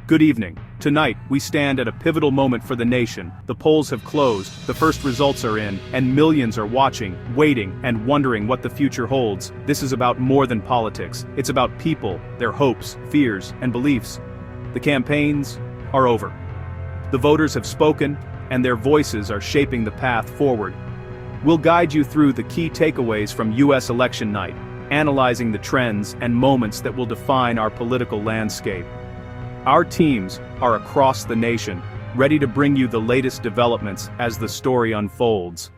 Good evening. Tonight, we stand at a pivotal moment for the nation. The polls have closed, the first results are in, and millions are watching, waiting, and wondering what the future holds. This is about more than politics. It's about people, their hopes, fears, and beliefs. The campaigns are over. The voters have spoken, and their voices are shaping the path forward. We'll guide you through the key takeaways from U.S. election night, analyzing the trends and moments that will define our political landscape. Our teams are across the nation, ready to bring you the latest developments as the story unfolds.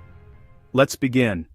Let's begin.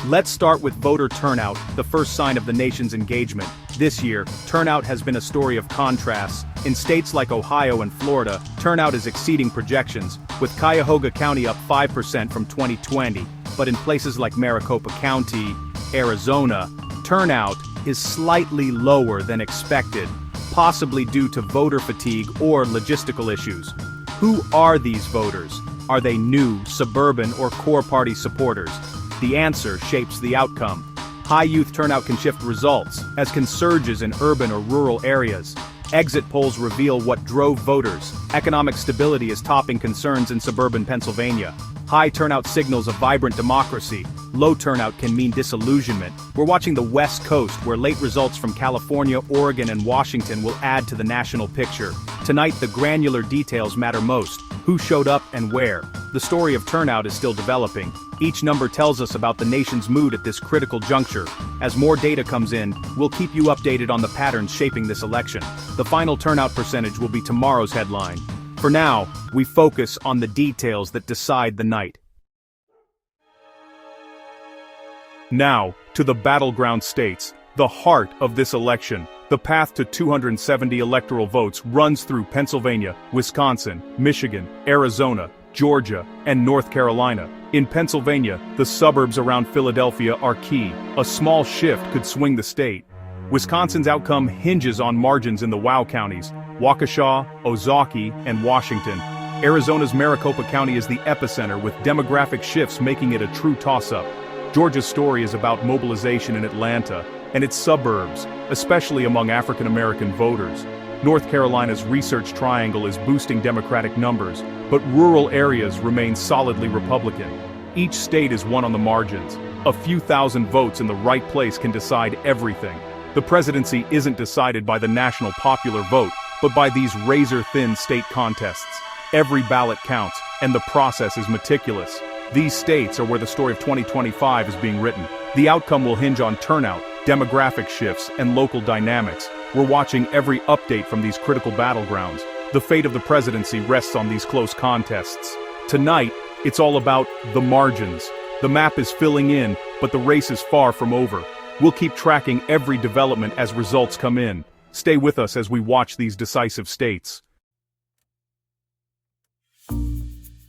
Let's start with voter turnout, the first sign of the nation's engagement. This year, turnout has been a story of contrasts. In states like Ohio and Florida, turnout is exceeding projections, with Cuyahoga County up 5% from 2020. But in places like Maricopa County, Arizona, turnout is slightly lower than expected, possibly due to voter fatigue or logistical issues. Who are these voters? Are they new, suburban, or core party supporters? The answer shapes the outcome. High youth turnout can shift results, as can surges in urban or rural areas. Exit polls reveal what drove voters. Economic stability is topping concerns in suburban Pennsylvania. High turnout signals a vibrant democracy. Low turnout can mean disillusionment. We're watching the West Coast, where late results from California, Oregon, and Washington will add to the national picture. Tonight, the granular details matter most. Who showed up and where? The story of turnout is still developing. Each number tells us about the nation's mood at this critical juncture. As more data comes in, we'll keep you updated on the patterns shaping this election. The final turnout percentage will be tomorrow's headline. For now, we focus on the details that decide the night. Now, to the battleground states, the heart of this election. The path to 270 electoral votes runs through Pennsylvania, Wisconsin, Michigan, Arizona, Georgia, and North Carolina. In Pennsylvania, the suburbs around Philadelphia are key. A small shift could swing the state. Wisconsin's outcome hinges on margins in the WOW counties, Waukesha, Ozaukee, and Washington. Arizona's Maricopa County is the epicenter, with demographic shifts making it a true toss-up. Georgia's story is about mobilization in Atlanta and its suburbs, especially among African American voters. North Carolina's Research Triangle is boosting Democratic numbers, but rural areas remain solidly Republican. Each state is won on the margins. A few thousand votes in the right place can decide everything. The presidency isn't decided by the national popular vote, but by these razor-thin state contests. Every ballot counts, and the process is meticulous. These states are where the story of 2025 is being written. The outcome will hinge on turnout, demographic shifts, and local dynamics. We're watching every update from these critical battlegrounds. The fate of the presidency rests on these close contests. Tonight, it's all about the margins. The map is filling in, but the race is far from over. We'll keep tracking every development as results come in. Stay with us as we watch these decisive states.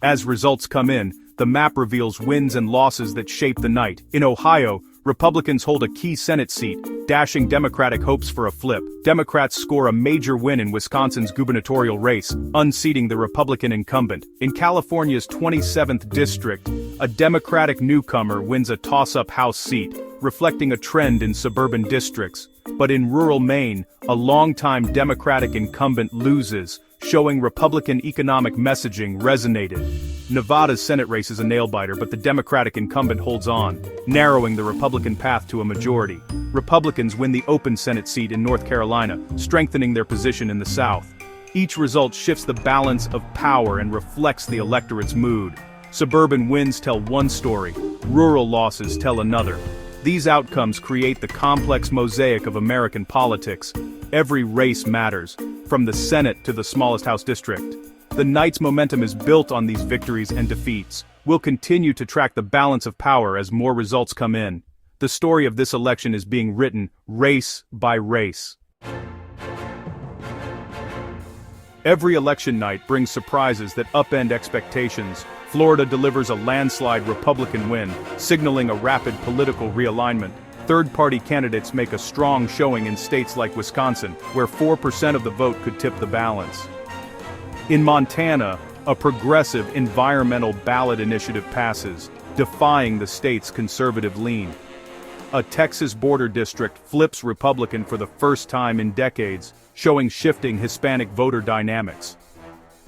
As results come in, the map reveals wins and losses that shape the night. In Ohio, Republicans hold a key Senate seat, dashing Democratic hopes for a flip. Democrats score a major win in Wisconsin's gubernatorial race, unseating the Republican incumbent. In California's 27th district, a Democratic newcomer wins a toss-up House seat, reflecting a trend in suburban districts. But in rural Maine, a longtime Democratic incumbent loses, showing Republican economic messaging resonated. Nevada's Senate race is a nail-biter, but the Democratic incumbent holds on, narrowing the Republican path to a majority. Republicans win the open Senate seat in North Carolina, strengthening their position in the South. Each result shifts the balance of power and reflects the electorate's mood. Suburban wins tell one story, rural losses tell another. These outcomes create the complex mosaic of American politics. Every race matters, from the Senate to the smallest House district. The night's momentum is built on these victories and defeats. We'll continue to track the balance of power as more results come in. The story of this election is being written race by race. Every election night brings surprises that upend expectations. Florida delivers a landslide Republican win, signaling a rapid political realignment. Third-party candidates make a strong showing in states like Wisconsin, where 4% of the vote could tip the balance. In Montana, a progressive environmental ballot initiative passes, defying the state's conservative lean. A Texas border district flips Republican for the first time in decades, showing shifting Hispanic voter dynamics.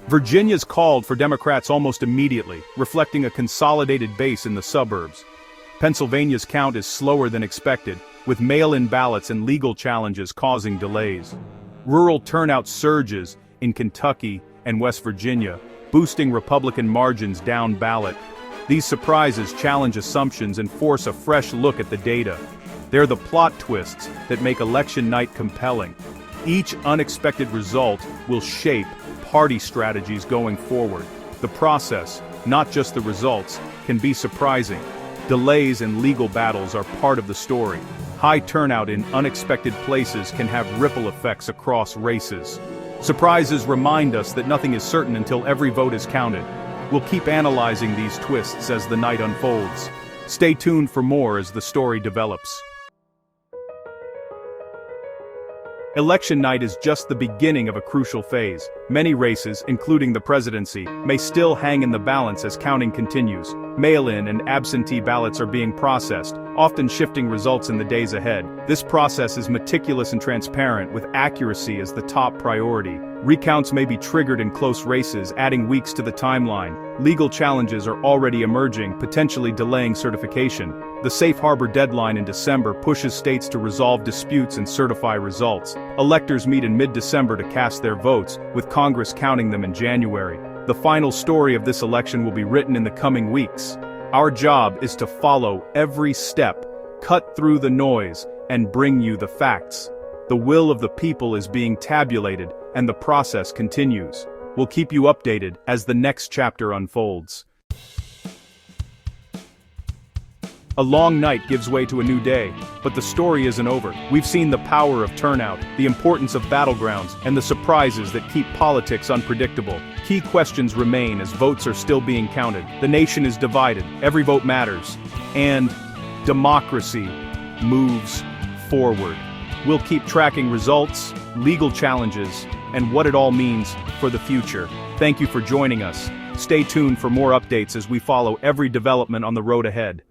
Virginia's called for Democrats almost immediately, reflecting a consolidated base in the suburbs. Pennsylvania's count is slower than expected, with mail-in ballots and legal challenges causing delays. Rural turnout surges in Kentucky and West Virginia, boosting Republican margins down ballot. These surprises challenge assumptions and force a fresh look at the data. They're the plot twists that make election night compelling. Each unexpected result will shape party strategies going forward. The process, not just the results, can be surprising. Delays and legal battles are part of the story. High turnout in unexpected places can have ripple effects across races. Surprises remind us that nothing is certain until every vote is counted. We'll keep analyzing these twists as the night unfolds. Stay tuned for more as the story develops. Election night is just the beginning of a crucial phase. Many races, including the presidency, may still hang in the balance as counting continues. Mail-in and absentee ballots are being processed, often shifting results in the days ahead. This process is meticulous and transparent, with accuracy as the top priority. Recounts may be triggered in close races, adding weeks to the timeline. Legal challenges are already emerging, potentially delaying certification. The safe harbor deadline in December pushes states to resolve disputes and certify results. Electors meet in mid-December to cast their votes, with Congress counting them in January. The final story of this election will be written in the coming weeks. Our job is to follow every step, cut through the noise, and bring you the facts. The will of the people is being tabulated, and the process continues. We'll keep you updated as the next chapter unfolds. A long night gives way to a new day, but the story isn't over. We've seen the power of turnout, the importance of battlegrounds, and the surprises that keep politics unpredictable. Key questions remain as votes are still being counted. The nation is divided, every vote matters, and democracy moves forward. We'll keep tracking results, legal challenges, and what it all means for the future. Thank you for joining us. Stay tuned for more updates as we follow every development on the road ahead.